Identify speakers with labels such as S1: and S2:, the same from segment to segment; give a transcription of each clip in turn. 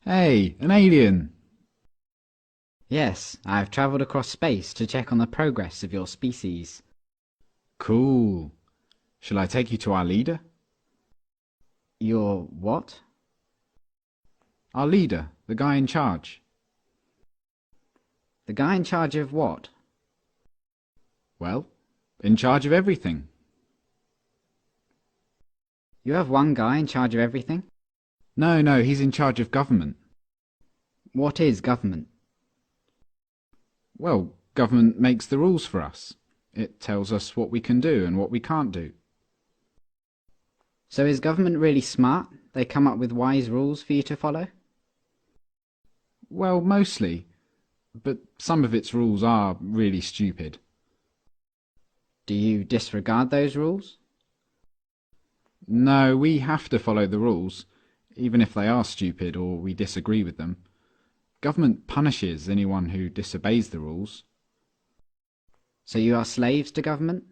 S1: Hey, an alien!
S2: Yes, I've travelled across space to check on the progress of your species.
S1: Cool. Shall I take you to our leader?
S2: Your what?
S1: Our leader, the guy in charge.
S2: The guy in charge of what?
S1: Well, in charge of everything.
S2: You have one guy in charge of everything?
S1: No, he's in charge of government.
S2: What is government?
S1: Well, government makes the rules for us. It tells us what we can do and what we can't do.
S2: So is government really smart? They come up with wise rules for you to follow?
S1: Well, mostly, but some of its rules are really stupid.
S2: Do you disregard those rules?
S1: No, we have to follow the rules, even if they are stupid or we disagree with them. Government punishes anyone who disobeys the rules.
S2: So you are slaves to government?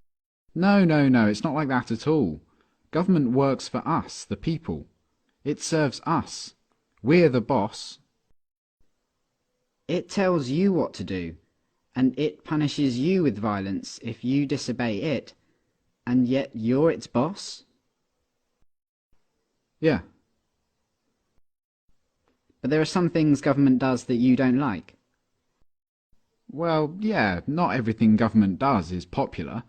S1: No, it's not like that at all. Government works for us, the people. It serves us. We're the boss.
S2: It tells you what to do, and it punishes you with violence if you disobey it, and yet you're its boss?
S1: Yeah.
S2: But there are some things government does that you don't like.
S1: Well, yeah, not everything government does is popular.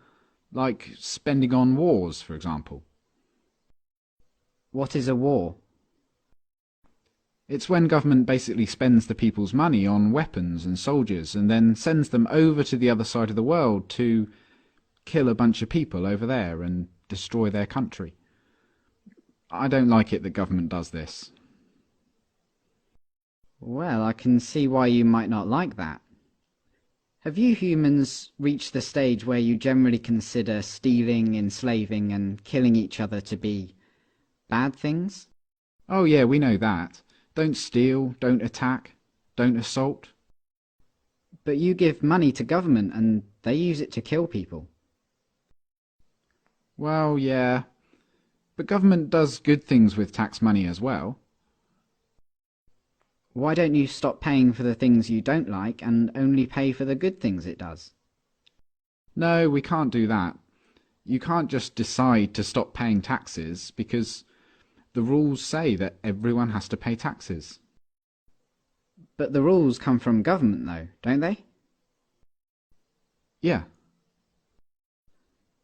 S1: Like spending on wars, for example.
S2: What is a war?
S1: It's when government basically spends the people's money on weapons and soldiers and then sends them over to the other side of the world to kill a bunch of people over there and destroy their country. I don't like it that government does this.
S2: Well, I can see why you might not like that. Have you humans reached the stage where you generally consider stealing, enslaving, and killing each other to be bad things?
S1: Oh yeah, we know that. Don't steal, don't attack, don't assault.
S2: But you give money to government and they use it to kill people.
S1: Well, yeah. But government does good things with tax money as well.
S2: Why don't you stop paying for the things you don't like and only pay for the good things it does?
S1: No, we can't do that. You can't just decide to stop paying taxes because the rules say that everyone has to pay taxes.
S2: But the rules come from government though, don't they?
S1: Yeah.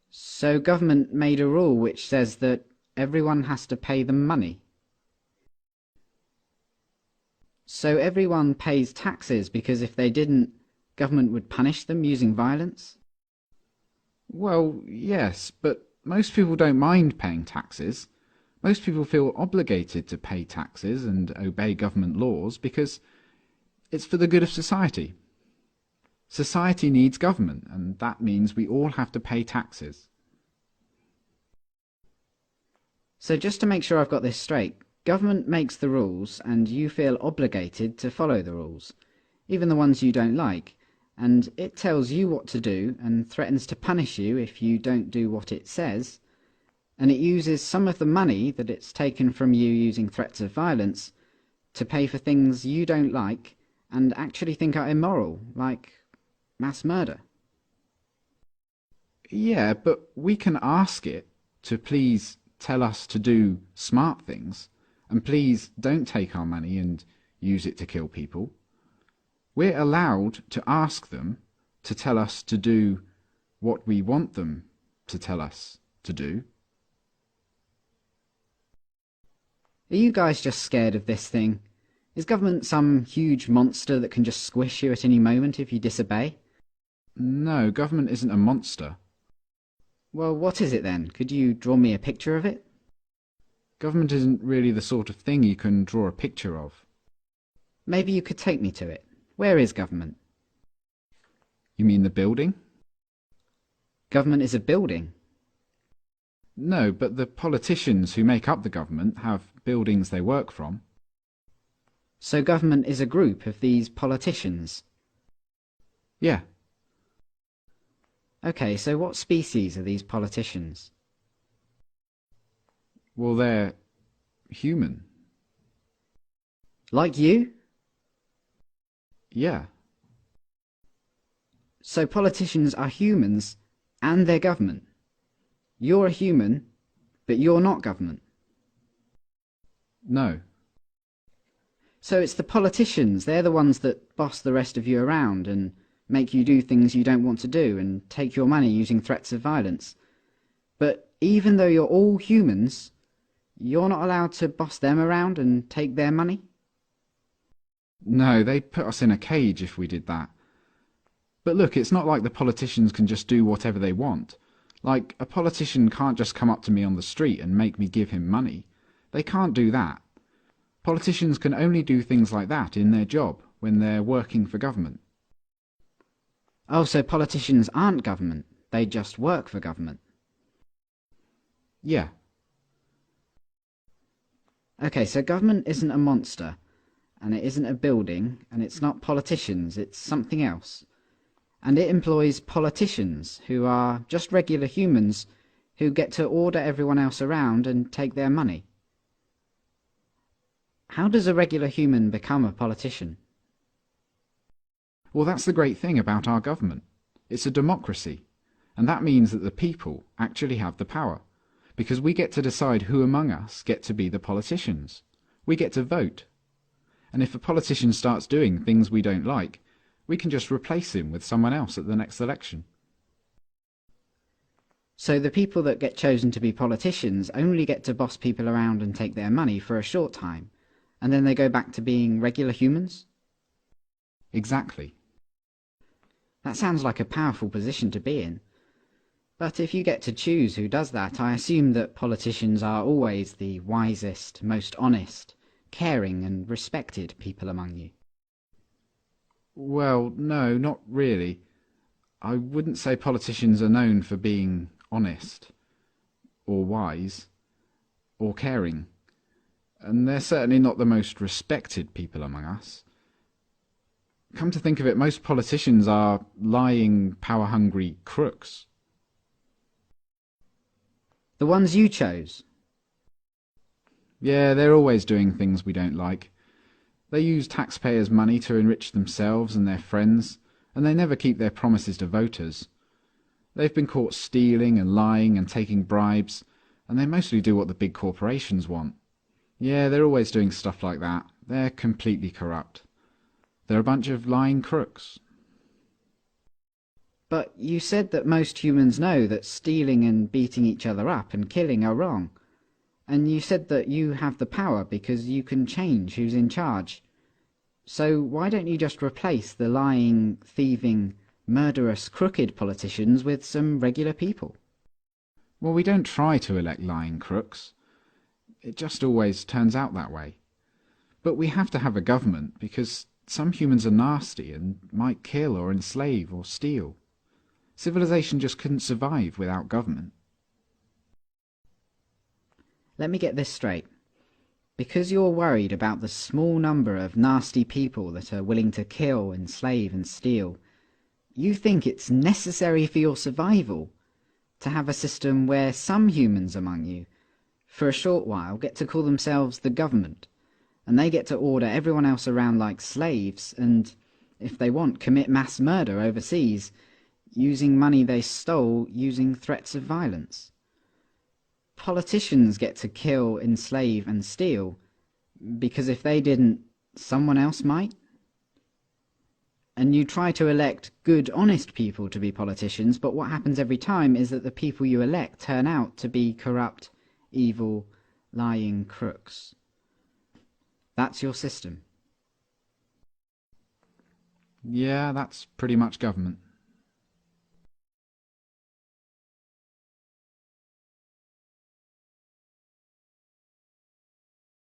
S2: So government made a rule which says that everyone has to pay them money. So everyone pays taxes because if they didn't, government would punish them using violence?
S1: Well, yes, but most people don't mind paying taxes. Most people feel obligated to pay taxes and obey government laws because it's for the good of society. Society needs government, and that means we all have to pay taxes.
S2: So just to make sure I've got this straight, government makes the rules and you feel obligated to follow the rules, even the ones you don't like, and it tells you what to do and threatens to punish you if you don't do what it says, and it uses some of the money that it's taken from you using threats of violence to pay for things you don't like and actually think are immoral, like mass murder.
S1: Yeah, but we can ask it to please tell us to do smart things, and please don't take our money and use it to kill people. We're allowed to ask them to tell us to do what we want them to tell us to do.
S2: Are you guys just scared of this thing? Is government some huge monster that can just squish you at any moment if you disobey?
S1: No, government isn't a monster.
S2: Well, what is it then? Could you draw me a picture of it?
S1: Government isn't really the sort of thing you can draw a picture of.
S2: Maybe you could take me to it. Where is government?
S1: You mean the building?
S2: Government is a building.
S1: No, but the politicians who make up the government have buildings they work from.
S2: So government is a group of these politicians.
S1: Yeah.
S2: Okay, so what species are these politicians?
S1: Well, they're human.
S2: Like you?
S1: Yeah.
S2: So politicians are humans and they're government. You're a human, but you're not government.
S1: No.
S2: So it's the politicians, they're the ones that boss the rest of you around and make you do things you don't want to do and take your money using threats of violence. But even though you're all humans, you're not allowed to boss them around and take their money?
S1: No, they'd put us in a cage if we did that. But look, it's not like the politicians can just do whatever they want. Like, a politician can't just come up to me on the street and make me give him money. They can't do that. Politicians can only do things like that in their job, when they're working for government.
S2: Oh, so politicians aren't government, they just work for government.
S1: Yeah.
S2: Okay, so government isn't a monster, and it isn't a building, and it's not politicians, it's something else. And it employs politicians, who are just regular humans, who get to order everyone else around and take their money. How does a regular human become a politician?
S1: Well, that's the great thing about our government. It's a democracy, and that means that the people actually have the power, because we get to decide who among us get to be the politicians. We get to vote. And if a politician starts doing things we don't like, we can just replace him with someone else at the next election.
S2: So the people that get chosen to be politicians only get to boss people around and take their money for a short time, and then they go back to being regular humans?
S1: Exactly.
S2: That sounds like a powerful position to be in. But if you get to choose who does that, I assume that politicians are always the wisest, most honest, caring and respected people among you.
S1: Well, no, not really. I wouldn't say politicians are known for being honest, or wise, or caring. And they're certainly not the most respected people among us. Come to think of it, most politicians are lying, power-hungry crooks.
S2: The ones you chose.
S1: Yeah, they're always doing things we don't like. They use taxpayers' money to enrich themselves and their friends, and they never keep their promises to voters. They've been caught stealing and lying and taking bribes, and they mostly do what the big corporations want. Yeah, they're always doing stuff like that. They're completely corrupt. They're a bunch of lying crooks.
S2: But you said that most humans know that stealing and beating each other up and killing are wrong. And you said that you have the power because you can change who's in charge. So why don't you just replace the lying, thieving, murderous, crooked politicians with some regular people?
S1: Well, we don't try to elect lying crooks. It just always turns out that way. But we have to have a government because some humans are nasty and might kill or enslave or steal. Civilization just couldn't survive without government.
S2: Let me get this straight. Because you're worried about the small number of nasty people that are willing to kill, enslave and steal, you think it's necessary for your survival to have a system where some humans among you, for a short while, get to call themselves the government, and they get to order everyone else around like slaves and, if they want, commit mass murder overseas, using money they stole using threats of violence. Politicians get to kill, enslave and steal because if they didn't, someone else might? And you try to elect good, honest people to be politicians, but what happens every time is that the people you elect turn out to be corrupt, evil, lying crooks. That's your system.
S1: Yeah, that's pretty much government.